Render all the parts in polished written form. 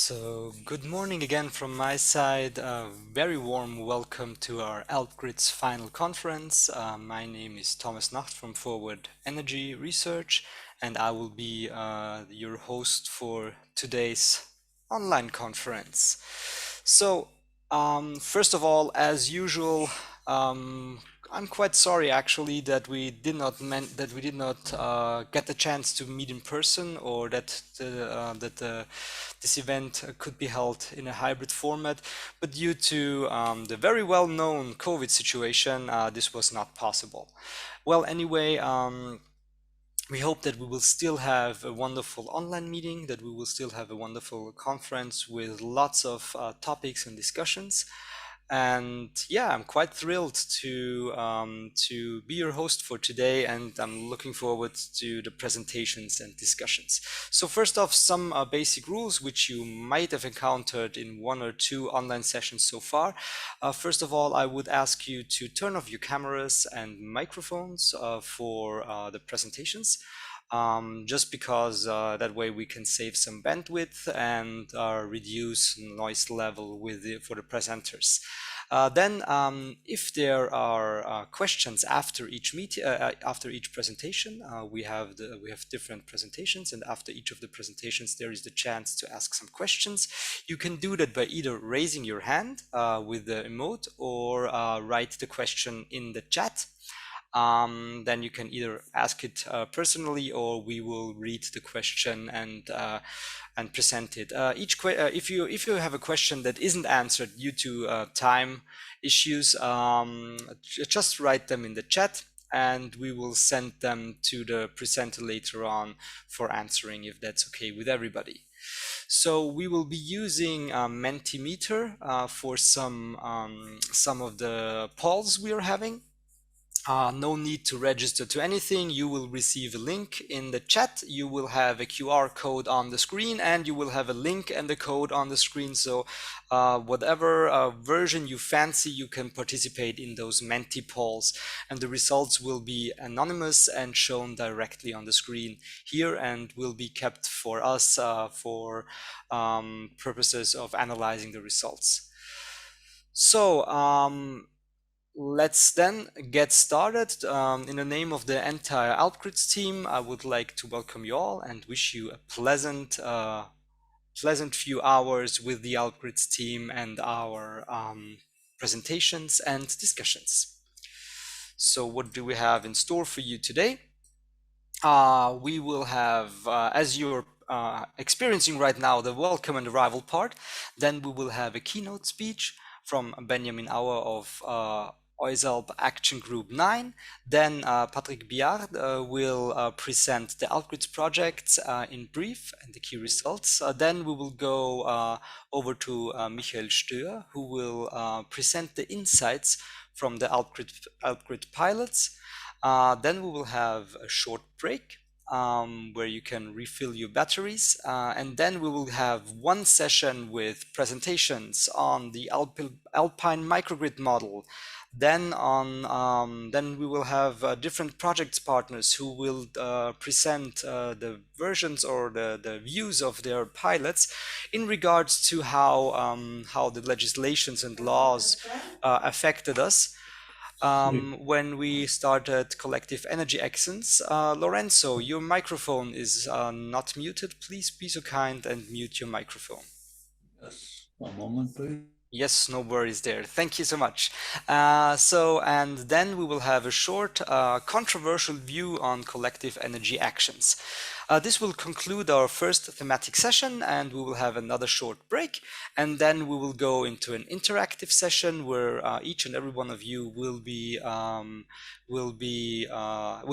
So, good morning again from my side. A very warm welcome to our ALPGRIDS final conference. My name is Thomas Nacht from Forward Energy Research, and I will be your host for today's online conference. So, first of all, as usual, um, I'm quite sorry actually that we did not get the chance to meet in person, or that this event could be held in a hybrid format. But due to the very well-known COVID situation, this was not possible. Well, anyway. We hope that we will still have a wonderful online meeting, that we will still have a wonderful conference with lots of topics and discussions. And yeah, I'm quite thrilled to be your host for today, and I'm looking forward to the presentations and discussions. So first off, some basic rules which you might have encountered in one or two online sessions so far. First of all, I would ask you to turn off your cameras and microphones for the presentations. Just because that way we can save some bandwidth and reduce noise level for the presenters. Then, if there are questions after each after each presentation, we have different presentations, and after each of the presentations, there is the chance to ask some questions. You can do that by either raising your hand with the emote, or write the question in the chat. Then you can either ask it personally, or we will read the question and present it. If you have a question that isn't answered due to time issues, just write them in the chat, and we will send them to the presenter later on for answering, if that's okay with everybody. So we will be using Mentimeter for some of the polls we are having. No need to register to anything. You will receive a link in the chat. You will have a QR code on the screen, and you will have a link and the code on the screen. So whatever version you fancy, you can participate in those Menti polls, and the results will be anonymous and shown directly on the screen here, and will be kept for us for purposes of analyzing the results. So let's then get started. In the name of the entire ALPGRIDS team, I would like to welcome you all and wish you a pleasant few hours with the ALPGRIDS team and our presentations and discussions. So what do we have in store for you today? We will have, as you're experiencing right now, the welcome and arrival part. Then we will have a keynote speech from Benjamin Auer of ALP Action Group 9. Then Patrick Biard will present the ALPGRIDS projects in brief and the key results. Then we will go over to Michael Stöhr, who will present the insights from the ALPGRID pilots. Then we will have a short break where you can refill your batteries, and then we will have one session with presentations on the Alpine microgrid model. Then we will have different projects partners who will present the versions or the views of their pilots in regards to how the legislations and laws affected us when we started collective energy actions. Lorenzo, your microphone is not muted. Please be so kind and mute your microphone. Yes, one moment, please. Yes, no worries there. Thank you so much. And then we will have a short controversial view on collective energy actions. This will conclude our first thematic session, and we will have another short break, and then we will go into an interactive session where each and every one of you will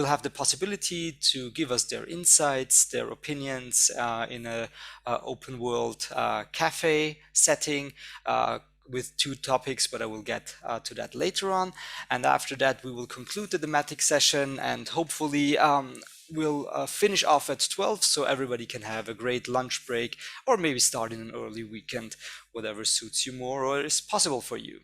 have the possibility to give us their insights, their opinions in a open world cafe setting with two topics, but I will get to that later on. And after that, we will conclude the thematic session, and hopefully we'll finish off at 12, so everybody can have a great lunch break, or maybe start in an early weekend, whatever suits you more or is possible for you.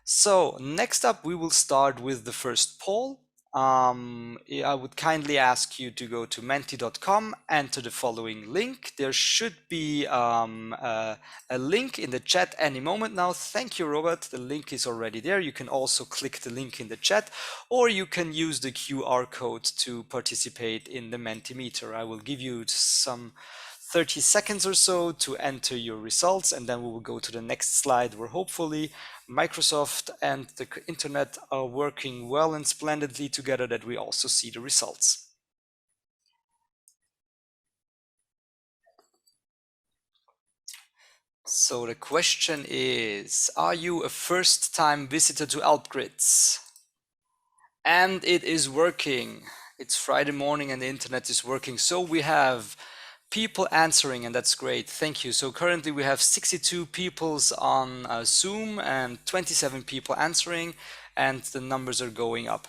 So next up, we will start with the first poll. I would kindly ask you to go to menti.com, enter the following link. There should be a link in the chat any moment now. Thank you, Robert. The link is already there. You can also click the link in the chat, or you can use the QR code to participate in the Mentimeter. I will give you some 30 seconds or so to enter your results, and then we will go to the next slide where hopefully Microsoft and the internet are working well and splendidly together that we also see the results. So the question is, are you a first-time visitor to ALPGRIDS? And it is working. It's Friday morning and the internet is working. So we have people answering, and that's great. Thank you. So currently we have 62 people on Zoom and 27 people answering, and the numbers are going up.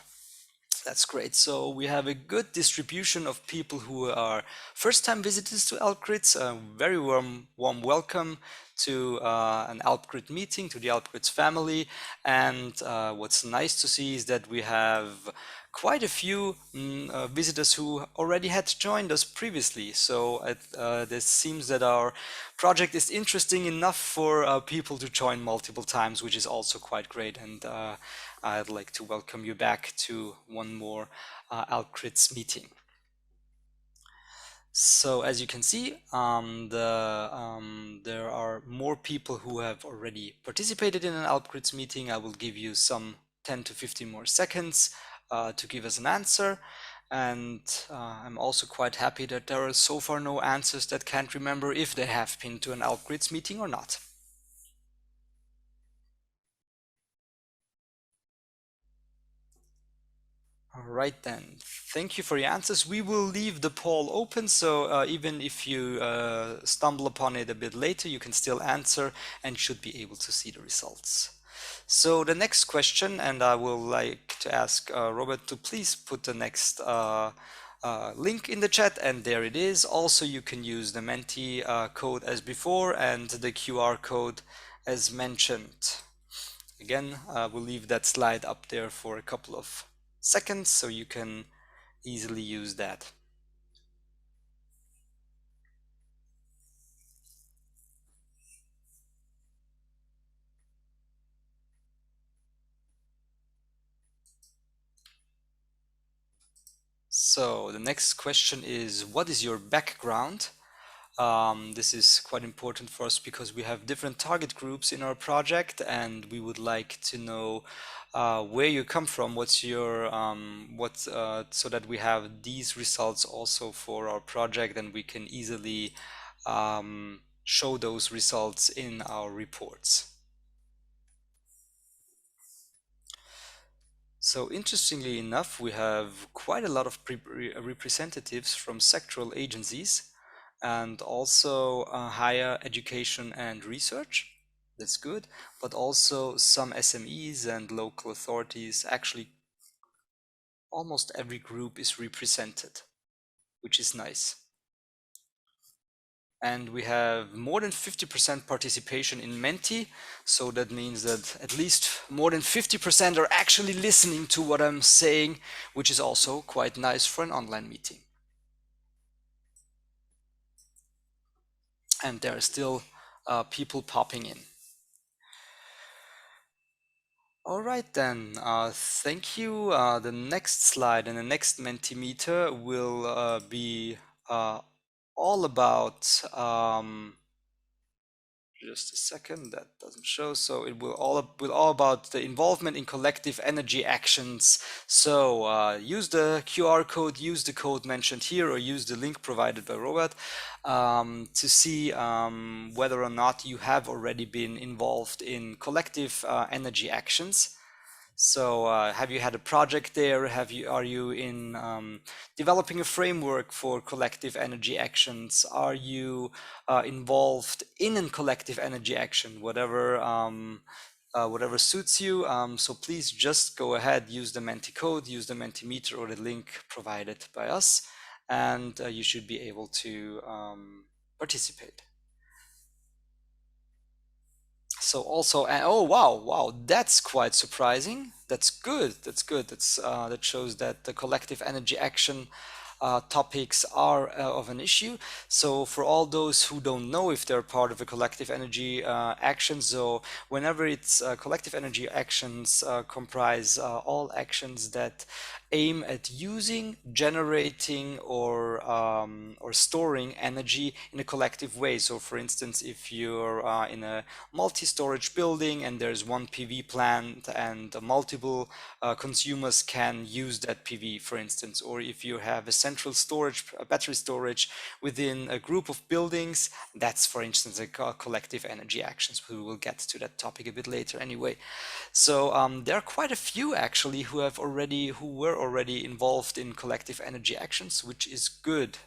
That's great. So we have a good distribution of people who are first-time visitors to ALPGRIDS. A very warm welcome to an ALPGRID meeting, to the ALPGRIDS family. And what's nice to see is that we have quite a few visitors who already had joined us previously. So this seems that our project is interesting enough for people to join multiple times, which is also quite great. And I'd like to welcome you back to one more ALPGRIDS meeting. So as you can see, there are more people who have already participated in an ALPGRIDS meeting. I will give you some 10 to 15 more seconds to give us an answer. And I'm also quite happy that there are so far no answers that can't remember if they have been to an ALPGRIDS meeting or not. All right then, thank you for your answers. We will leave the poll open, so even if you stumble upon it a bit later, you can still answer and should be able to see the results. So the next question, and I will like to ask Robert to please put the next link in the chat, and there it is. Also, you can use the Menti code as before and the QR code as mentioned. Again, we'll leave that slide up there for a couple of seconds so you can easily use that. So the next question is, what is your background? This is quite important for us because we have different target groups in our project, and we would like to know where you come from, what's your so that we have these results also for our project, and we can easily show those results in our reports. So interestingly enough, we have quite a lot of representatives from sectoral agencies and also higher education and research. That's good, but also some SMEs and local authorities. Actually, almost every group is represented, which is nice. And we have more than 50% participation in Menti, so that means that at least more than 50% are actually listening to what I'm saying, which is also quite nice for an online meeting. And there are still people popping in. All right then, thank you. The next slide and the next Mentimeter will be all about just a second, that doesn't show. So it will all about the involvement in collective energy actions. So use the QR code, use the code mentioned here, or use the link provided by Robert to see whether or not you have already been involved in collective energy actions. So have you had a project there? Are you in developing a framework for collective energy actions? Are you involved in a collective energy action, whatever suits you? So please just go ahead, use the Menti code, use the Mentimeter or the link provided by us, and you should be able to participate. So also, oh wow, wow, that's quite surprising. That's good. That's good. That shows that the collective energy action topics are of an issue. So for all those who don't know if they're part of a collective energy action, so whenever it's collective energy actions comprise all actions that aim at using, generating, or storing energy in a collective way. So, for instance, if you're in a multi-storage building and there's one PV plant and multiple consumers can use that PV, for instance, or if you have a central storage, battery storage within a group of buildings, that's, for instance, a collective energy actions. We will get to that topic a bit later anyway. So there are quite a few actually who were already involved in collective energy actions, which is good.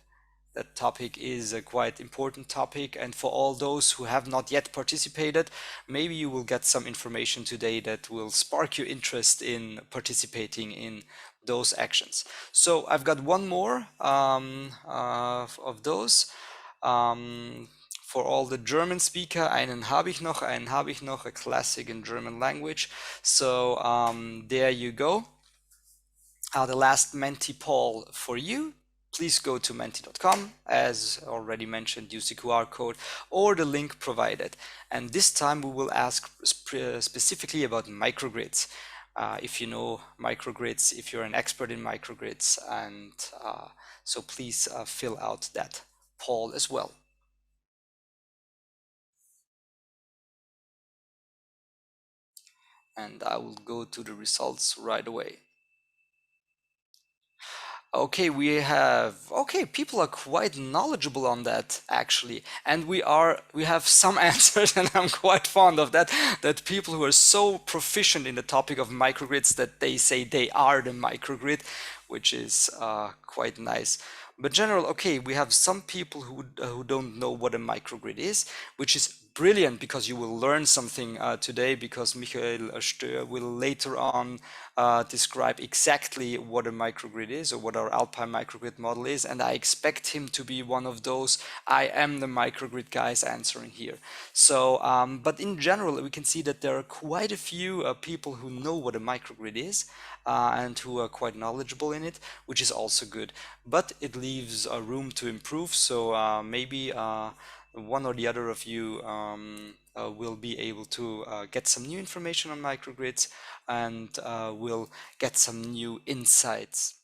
That topic is a quite important topic, and for all those who have not yet participated, maybe you will get some information today that will spark your interest in participating in those actions. So I've got one more of those. For all the German speaker, einen habe ich noch, a classic in German language. So there you go. The last Menti poll for you. Please go to menti.com, as already mentioned, use the QR code or the link provided. And this time we will ask specifically about microgrids. If you know microgrids, if you're an expert in microgrids, and so please fill out that poll as well. And I will go to the results right away. Okay, people are quite knowledgeable on that actually. And we have some answers, and I'm quite fond of that people who are so proficient in the topic of microgrids that they say they are the microgrid, which is quite nice. But general, okay, we have some people who don't know what a microgrid is, which is brilliant because you will learn something today, because Michael Stör will later on describe exactly what a microgrid is, or what our Alpine microgrid model is, and I expect him to be one of those I am the microgrid guys answering here. So, but in general, we can see that there are quite a few people who know what a microgrid is and who are quite knowledgeable in it, which is also good. But it leaves room to improve, so maybe one or the other of you will be able to get some new information on microgrids and will get some new insights.